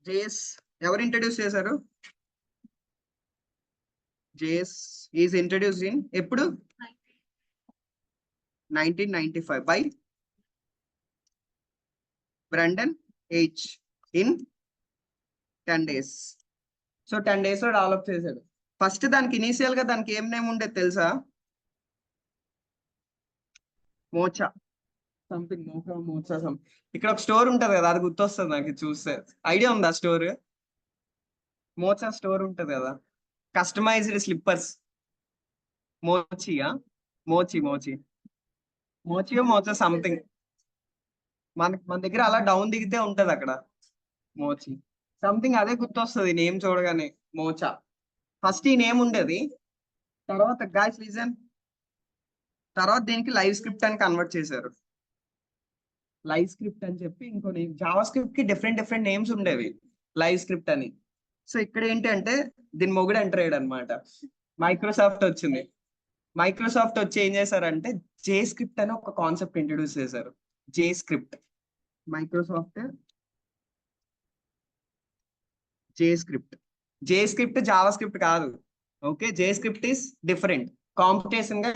JS ఎవరు introduce చేశారు? JS is introduce in ఎప్పుడు? 1995 by Brendan H in 10 days. So 10 days లో develop చేశాడు. ఫస్ట్ దానికి ఇనీషియల్ గా దానికి ఏం నేమ్ ఉండేది తెలుసా? Mocha something, mocha something. ఇక్కడ ఒక స్టోర్ ఉంటది కదా, అది గుర్తొస్తుంది నాకు చూస్తే. ఐడియా ఉందా స్టోర్? మోచా స్టోర్ ఉంటది కదా, కస్టమైజ్డ్ స్లిప్పర్స్. మోచియా మోచి మోచి మోచియో మోచా సంథింగ్. మన దగ్గర అలా డౌన్ దిగితే ఉంటది అక్కడ మోచి సంథింగ్, అదే గుర్తొస్తుంది నేమ్ చూడగానే. మోచా ఫస్ట్ ఈ నేమ్ ఉండేది. తర్వాత గాయ్స్ రీజన్, తర్వాత దీనికి లైవ్ స్క్రిప్ట్ అని కన్వర్ట్ చేశారు. లైవ్ స్క్రిప్ట్ అని చెప్పి ఇంకో నేమ్. జావా స్క్రిప్ట్ కి డిఫరెంట్ డిఫరెంట్ నేమ్స్ ఉండేవి, లైవ్ స్క్రిప్ట్ అని. సో ఇక్కడ ఏంటి అంటే దీని మొగుడు ఎంటర్ అయ్యాడు అనమాట. మైక్రోసాఫ్ట్ వచ్చింది. మైక్రోసాఫ్ట్ వచ్చి ఏం చేశారంటే జే స్క్రిప్ట్ అని ఒక కాన్సెప్ట్ ఇంట్రడ్యూస్ చేశారు. జే స్క్రిప్ట్, మైక్రోసాఫ్ట్ జే స్క్రిప్ట్. జే స్క్రిప్ట్ జావా స్క్రిప్ట్ కాదు, okay. J script is different. Competition గా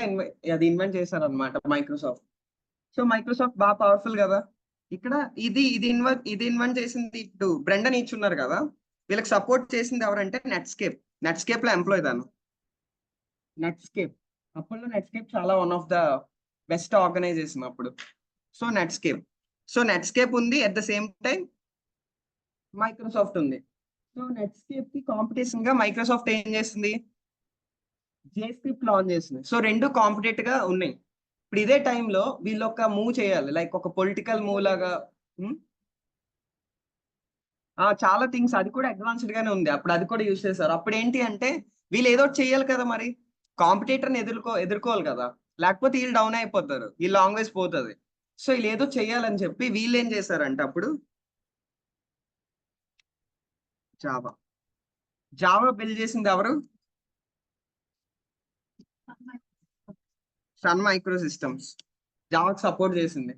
అది ఇన్వెంట్ చేశారు అనమాట మైక్రోసాఫ్ట్. సో మైక్రోసాఫ్ట్ బాగా పవర్ఫుల్ కదా. ఇక్కడ ఇది ఇన్వెంట్ చేసింది ఇటు బ్రెండన్ ఈచ్ ఉన్నారు కదా, వీళ్ళకి సపోర్ట్ చేసింది ఎవరంటే నెట్స్కేప్. నెట్స్కేప్ లో ఎంప్లాయ్ దాను. నెట్స్కేప్ అప్పట్లో నెట్స్కేప్ చాలా one of the best organisation అప్పుడు. సో నెట్స్కేప్ ఉంది, at the same time Microsoft ఉంది. సో నెట్స్కేప్ కి కాంపిటీషన్ గా మైక్రోసాఫ్ట్ ఏం చేసింది, జే స్క్రిప్ట్ లాంచ్ చేసింది. సో రెండు కాంపిటేటివ్ గా ఉన్నాయి. ఇప్పుడు ఇదే టైంలో వీళ్ళు ఒక మూవ్ చేయాలి, లైక్ ఒక పొలిటికల్ మూవ్ లాగా. చాలా థింగ్స్ అది కూడా అడ్వాన్స్డ్ గానే ఉంది అప్పుడు, అది కూడా యూజ్ చేశారు. అప్పుడు ఏంటి అంటే వీళ్ళు ఏదో చేయాలి కదా, మరి కాంపిటేటర్ని ఎదుర్కోవాలి కదా, లేకపోతే వీళ్ళు డౌన్ అయిపోతారు, ఈ లాంగ్వేజ్ పోతుంది. సో వీళ్ళు ఏదో చెయ్యాలని చెప్పి వీళ్ళు ఏం చేశారంటే అప్పుడు జావా బిల్డ్ చేసింది ఎవరు? సన్ మైక్రో సిస్టమ్స్ జావాకి సపోర్ట్ చేసింది.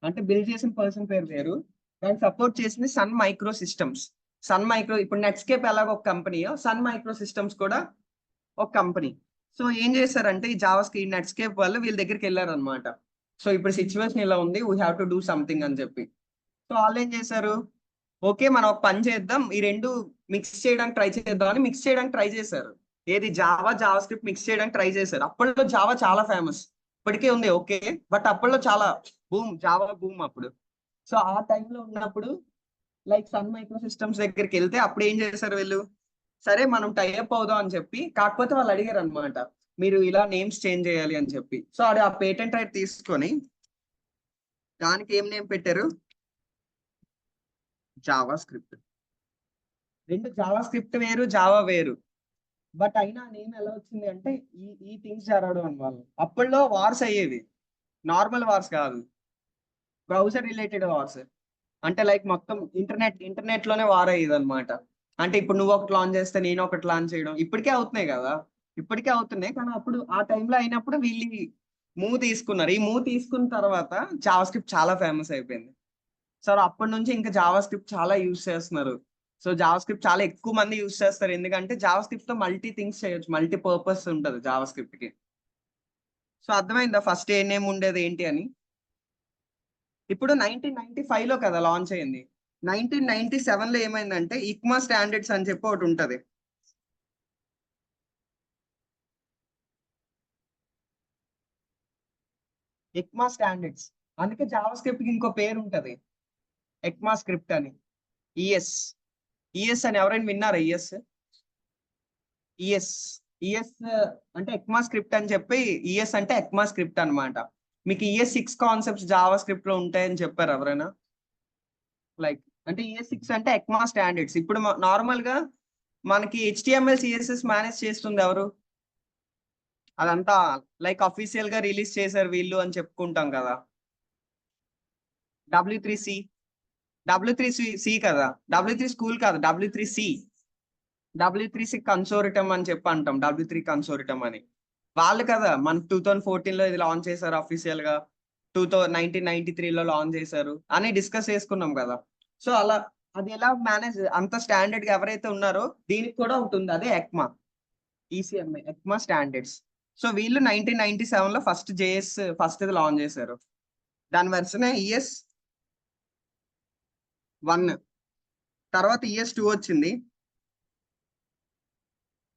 అంటే బిల్డ్ చేసిన పర్సన్ పేరు వేరు, దానికి సపోర్ట్ చేసింది Sun Microsystems. Sun micro, ఇప్పుడు నెట్స్కేప్ ఎలాగ ఒక కంపెనీయో సన్ మైక్రో సిస్టమ్స్ కూడా ఒక కంపెనీ. సో ఏం చేశారంటే ఈ జావాస్కి నెట్స్కేప్ వాళ్ళు వీళ్ళ దగ్గరికి వెళ్ళారు అనమాట. సో ఇప్పుడు సిచ్యువేషన్ ఇలా ఉంది, we have to do something అని చెప్పి. సో వాళ్ళు ఏం చేశారు, ఓకే మనం ఒక పని చేద్దాం, ఈ రెండు మిక్స్ చేయడానికి ట్రై చేద్దాం అని మిక్స్ చేయడానికి ట్రై చేశారు. ఏది జావా స్క్రిప్ట్ మిక్స్ చేయడానికి ట్రై చేశారు. అప్పట్లో జావా చాలా ఫేమస్, ఇప్పటికే ఉంది ఓకే, బట్ అప్పట్లో చాలా జావా బూమ్ అప్పుడు. సో ఆ టైంలో ఉన్నప్పుడు లైక్ సన్ మైక్రో సిస్టమ్స్ దగ్గరికి వెళ్తే అప్పుడు ఏం చేశారు వీళ్ళు, సరే మనం టైఅప్ అవుదాం అని చెప్పి. కాకపోతే వాళ్ళు అడిగారు అనమాట, మీరు ఇలా నేమ్స్ చేంజ్ చేయాలి అని చెప్పి. సో అది ఆ పేటెంట్ రైట్ తీసుకొని దానికి ఏం నేమ్ పెట్టారు, జావా స్క్రిప్ట్. రెండు జావా స్క్రిప్ట్ వేరు, జావా వేరు, బట్ అయినా నేమ్ ఎలా వచ్చింది అంటే ఈ థింగ్స్ జరగడం అని. వాళ్ళు అప్పట్లో వార్స్ అయ్యేవి, నార్మల్ వార్స్ కాదు, బ్రౌజర్ రిలేటెడ్ వార్స్. అంటే లైక్ మొత్తం ఇంటర్నెట్ లోనే వార్ అయ్యేది అనమాట. అంటే ఇప్పుడు నువ్వు ఒకటి లాంచ్ చేస్తే నేను ఒకటి లాంచ్ చేయడం, ఇప్పటికే అవుతున్నాయి కదా, ఇప్పటికే అవుతున్నాయి. కానీ అప్పుడు ఆ టైంలో అయినప్పుడు వీళ్ళు మూవ్ తీసుకున్నారు. ఈ మూవ్ తీసుకున్న తర్వాత జావా స్క్రిప్ట్ చాలా ఫేమస్ అయిపోయింది. సో అప్పటి నుంచి ఇంకా జావా స్క్రిప్ట్ చాలా యూజ్ చేస్తున్నారు. సో జావా స్క్రిప్ట్ చాలా ఎక్కువ మంది యూజ్ చేస్తారు, ఎందుకంటే జావా స్క్రిప్ట్ తో మల్టీ థింగ్స్ చేయొచ్చు, మల్టీ పర్పస్ ఉంటుంది జావా స్క్రిప్ట్ కి. సో అర్థమైందా ఫస్ట్ ఏ నేమ్ ఉండేది ఏంటి అని. ఇప్పుడు 1995 లో కదా లాంచ్ అయింది. 1997 లో ఏమైందంటే ఇక్మా స్టాండర్డ్స్ అని చెప్పి ఒకటి ఉంటది. ఇక్మా స్టాండర్డ్స్, అందుకే జావా స్క్రిప్ట్ కి ఇంకో పేరు ఉంటది, ఎక్మా స్క్రిప్ట్ అని. ఈఎస్ ఈఎస్ అని ఎవరైనా విన్నారా? ఈఎస్ ఈఎస్ ఈఎస్ అంటే ఎక్మా స్క్రిప్ట్ అని చెప్పి, ఈఎస్ అంటే ఎక్మా స్క్రిప్ట్ అన్నమాట. మీకు ఈఎస్ 6 కాన్సెప్ట్స్ జావా స్క్రిప్ట్ లో ఉంటాయని చెప్పారు ఎవరైనా? లైక్ అంటే ఈఎస్ 6 అంటే ఎక్మా స్టాండర్డ్స్. ఇప్పుడు నార్మల్ గా మనకి హెచ్టిఎంఎల్ సిఎస్ఎస్ మేనేజ్ చేస్తుంది ఎవరు? అదంతా లైక్ అఫీషియల్ గా రిలీజ్ చేశారు వీళ్ళు అని చెప్పుకుంటాం కదా, W3C. W3C కదా, W3 స్కూల్ కాదు, W3C. W3C కన్సోరిటం అని చెప్పి అంటాం, W3 కన్సోరిటం అని. వాళ్ళు కదా మన 2014 లో ఇది లాంచ్ చేశారు అఫీషియల్ గా, 1993 లో లాంచ్ చేశారు అని డిస్కస్ చేసుకున్నాం కదా. సో అలా అది ఎలా మేనేజ్ అంత స్టాండర్డ్ గా ఎవరైతే ఉన్నారో దీనికి కూడా ఉంటుంది, అదే ఎక్మా, ఈసీఎంఐ ఎక్మా స్టాండర్డ్స్. సో వీళ్ళు 1997 లో ఫస్ట్ జేఎస్ ఫస్ట్ ఇది లాంచ్ చేశారు. దాని వెర్షన్ ఈఎస్ 1, తర్వాత ఈఎస్ 2 వచ్చింది,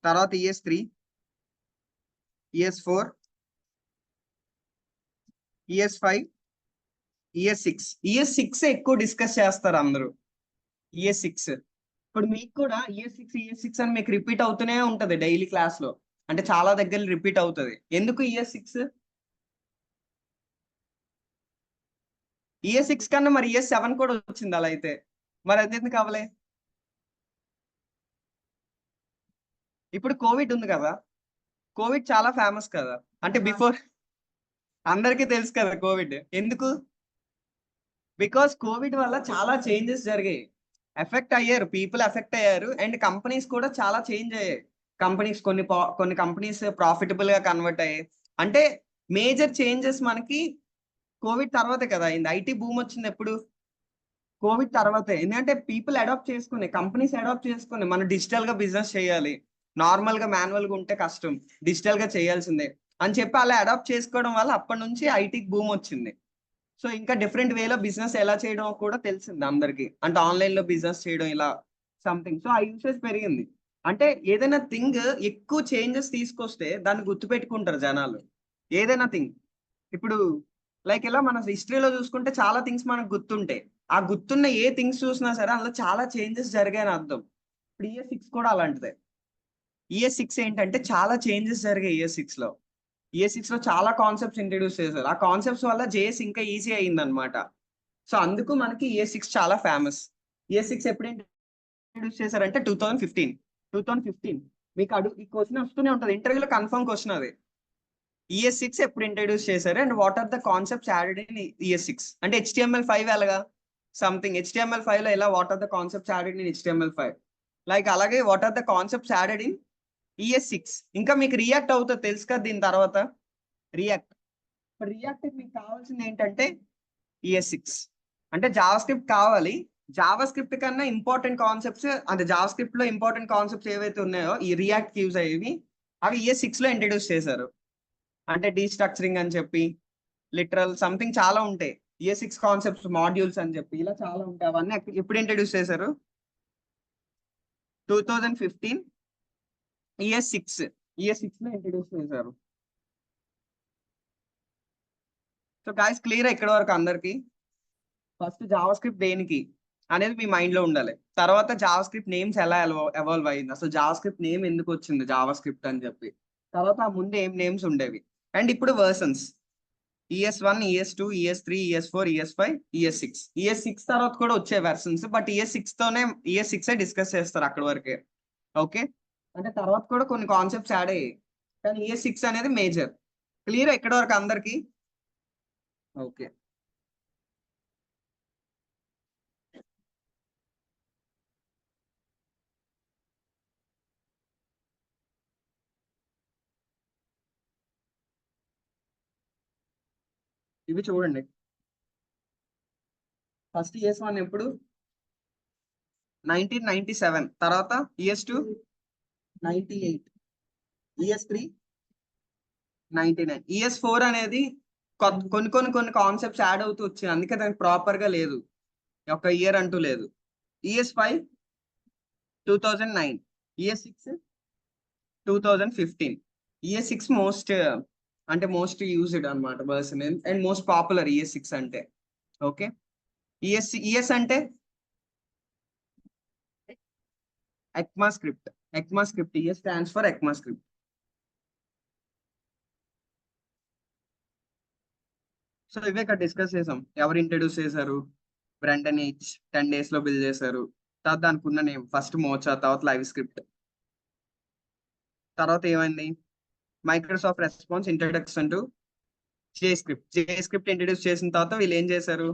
తర్వాత ES 3, ES 4, ES 5, ES 6. ES 6 ఎక్కువ డిస్కస్ చేస్తారు అందరూ. ఈఎస్ 6 ఇప్పుడు మీకు కూడా ఈఎస్ 6 అని మీకు రిపీట్ అవుతూనే ఉంటది డైలీ క్లాస్ లో, అంటే చాలా దగ్గర రిపీట్ అవుతుంది. ఎందుకు ఈఎస్ 6 కన్నా మరి ఈఎస్ 7 కూడా వచ్చింది అలా అయితే, మరి అది ఎందుకు కావాలి? ఇప్పుడు కోవిడ్ ఉంది కదా, కోవిడ్ చాలా ఫేమస్ కదా, అంటే బిఫోర్ అందరికీ తెలుసు కదా కోవిడ్ ఎందుకు. బికాస్ కోవిడ్ వల్ల చాలా చేంజెస్ జరిగాయి, ఎఫెక్ట్ అయ్యారు, పీపుల్ ఎఫెక్ట్ అయ్యారు, అండ్ కంపెనీస్ కూడా చాలా చేంజ్ అయ్యాయి. కంపెనీస్ కొన్ని కంపెనీస్ ప్రాఫిటబుల్ గా కన్వర్ట్ అయ్యాయి. అంటే మేజర్ చేంజెస్ మనకి కోవిడ్ తర్వాతే కదా అయింది. ఐటీ బూమ్ వచ్చింది ఎప్పుడు? కోవిడ్ తర్వాతే. ఎందుకంటే పీపుల్ అడాప్ట్ చేసుకుని, కంపెనీస్ అడాప్ట్ చేసుకుని మనం డిజిటల్ గా బిజినెస్ చేయాలి, నార్మల్ గా మాన్యువల్ గా ఉంటే కష్టం, డిజిటల్ గా చేయాల్సిందే అని చెప్పి అలా అడాప్ట్ చేసుకోవడం వల్ల అప్పటి నుంచి ఐటీకి బూమ్ వచ్చింది. సో ఇంకా డిఫరెంట్ వేలో బిజినెస్ ఎలా చేయడం కూడా తెలిసింది అందరికి, అంటే ఆన్లైన్ లో బిజినెస్ చేయడం ఇలా సంథింగ్. సో ఆ యూసేజ్ పెరిగింది. అంటే ఏదైనా థింగ్ ఎక్కువ చేంజెస్ తీసుకొస్తే దాన్ని గుర్తుపెట్టుకుంటారు జనాలు. ఏదైనా థింగ్ ఇప్పుడు లైక్ ఇలా మన హిస్టరీలో చూసుకుంటే చాలా థింగ్స్ మనకు గుర్తుంటాయి. ఆ గుర్తున్న ఏ థింగ్స్ చూసినా సరే అందులో చాలా చేంజెస్ జరిగాయని అర్థం. ఇప్పుడు ఈఎస్ 6 కూడా అలాంటిదే. ఈఎస్ 6 ఏంటంటే చాలా చేంజెస్ జరిగాయి ఈఎస్ 6 లో. ఈఎస్ 6 లో చాలా కాన్సెప్ట్స్ ఇంట్రడ్యూస్ చేశారు. ఆ కాన్సెప్ట్స్ వల్ల జేఎస్ ఇంకా ఈజీ అయింది అనమాట. సో అందుకు మనకి ఈఎస్ 6 చాలా ఫేమస్. ఈఎస్ 6 ఎప్పుడు ఇంట్రడ్యూస్ చేశారంటే 2015. మీకు ఈ క్వశ్చన్ వస్తూనే ఉంటుంది ఇంటర్వ్యూలో, కన్ఫర్మ్ క్వశ్చన్ అది. ఈఎస్ 6 ఎప్పుడు ఇంట్రడ్యూస్ చేశారు and what are the concepts added in ES 6 అంటే HTML5 ఎలాగా సంథింగ్ HTML5 లో ఎలా what are the concepts added in HTML5, like అలాగే what are the concepts added in ES 6. ఇంకా మీకు రియాక్ట్ అవుతుంది తెలుసు కదా దీని తర్వాత, రియాక్ట్. ఇప్పుడు రియాక్ట్ మీకు కావాల్సింది ఏంటంటే ఈఎస్ 6 అంటే జావా స్క్రిప్ట్ కావాలి. జావా స్క్రిప్ట్ కన్నా ఇంపార్టెంట్ కాన్సెప్ట్స్, అంటే జావా స్క్రిప్ట్ లో ఇంపార్టెంట్ కాన్సెప్ట్స్ ఏవైతే ఉన్నాయో ఈ రియాక్ట్ యూజ్ అయ్యేవి, అవి ఈఎస్ 6 లో ఇంట్రడ్యూస్ చేశారు. అంటే డీస్ట్రక్చరింగ్ అని చెప్పి, లిటరల్ సంథింగ్ చాలా ఉంటాయి. ఈఎస్ 6 కాన్సెప్ట్స్, మాడ్యూల్స్ అని చెప్పి ఇలా చాలా ఉంటాయి. అవన్నీ ఎప్పుడు ఇంట్రడ్యూస్ చేశారు? 2015 ఈఎస్ 6 లో ఇంట్రడ్యూస్ చేశారు. సో గాయస్ క్లియర్ ఇక్కడ వరకు అందరికి? ఫస్ట్ జావా స్క్రిప్ట్ దేనికి అనేది మీ మైండ్ లో ఉండాలి. తర్వాత జావా స్క్రిప్ట్ నేమ్స్ ఎలా ఎవాల్వ్ అయింది, అసలు జావా స్క్రిప్ట్ నేమ్ ఎందుకు వచ్చింది జావా స్క్రిప్ట్ అని చెప్పి, తర్వాత ఆ ముందు ఏం నేమ్స్ ఉండేవి, అండ్ ఇప్పుడు versions ES1, ES2, ES3, ES4, ES5, ES6. ES6 తర్వాత కూడా వచ్చే వెర్షన్స్, బట్ ES 6 డిస్కస్ చేస్తారు అక్కడ వరకే. ఓకే, అంటే తర్వాత కూడా కొన్ని కాన్సెప్ట్స్ యాడ్ అయ్యాయి, కానీ ES 6 అనేది మేజర్. క్లియర్ ఎక్కడ వరకు అందరికి? ఓకే. ఇవి చూడండి. ఫస్ట్ ES1 ఎప్పుడు? 1997. తర్వాత ES2 98, ES3 99, ES4 అనేది కొన్ని కాన్సెప్ట్స్ యాడ్ అవుతూ వచ్చింది, అందుకే దానికి ప్రాపర్ గా లేదు, ఒక ఇయర్ అంటూ లేదు. ES5 2009, ES 6 2015. ES 6 most used అనమాట person, and most popular ES 6 అంటే. ఓకే, ES అంటే ECMAScript. ES stands for ECMAScript. So ఇవే ఇక్కడ డిస్కస్ చేసాం. ఎవరు ఇంట్రడ్యూస్ చేశారు? బ్రెండన్ H 10 days లో బిల్డ్ చేశారు. తర్వాత దానికి ఉన్న నేమ్ ఫస్ట్ మోచా, తర్వాత లైవ్ స్క్రిప్ట్. తర్వాత ఏమైంది? Microsoft response introduction to J script introduce చేసిన తర్వాత వీళ్ళు ఏం చేశారు?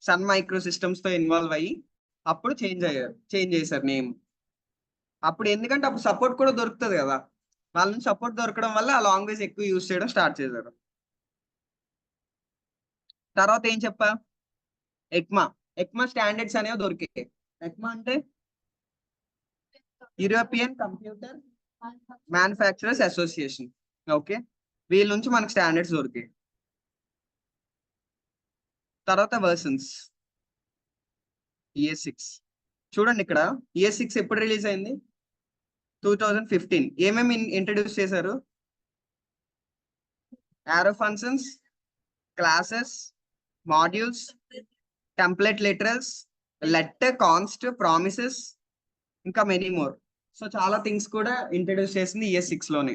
సన్ మైక్రో సిస్టమ్స్ తో ఇన్వాల్వ్ అయ్యి అప్పుడు చేంజ్ చేశారు నేమ్. అప్పుడు ఎందుకంటే అప్పుడు సపోర్ట్ కూడా దొరుకుతుంది కదా, వాళ్ళ నుంచి సపోర్ట్ దొరకడం వల్ల ఆ లాంగ్వేజ్ ఎక్కువ యూజ్ చేయడం స్టార్ట్ చేశారు. తర్వాత ఏం చెప్పా? ఎక్మా స్టాండర్డ్స్ అనేవి దొరికాయి. ఎక్మా అంటే European computer manufacturers association. Okay, వీళ్ళ నుంచి మనకు స్టాండర్డ్స్ దొరికాయి. తర్వాత వర్షన్స్ ES6. చూడండి ఇక్కడ ES6 ఎప్పుడు రిలీజ్ అయింది? 2015. ఏమేమి ఇంట్రడ్యూస్ చేశారు? Arrow functions, classes, modules, template literals, let, const, promises, ఇంకా మెనీ మోర్. సో చాలా థింగ్స్ కూడా ఇంట్రడ్యూస్ చేసింది ES6 లోనే.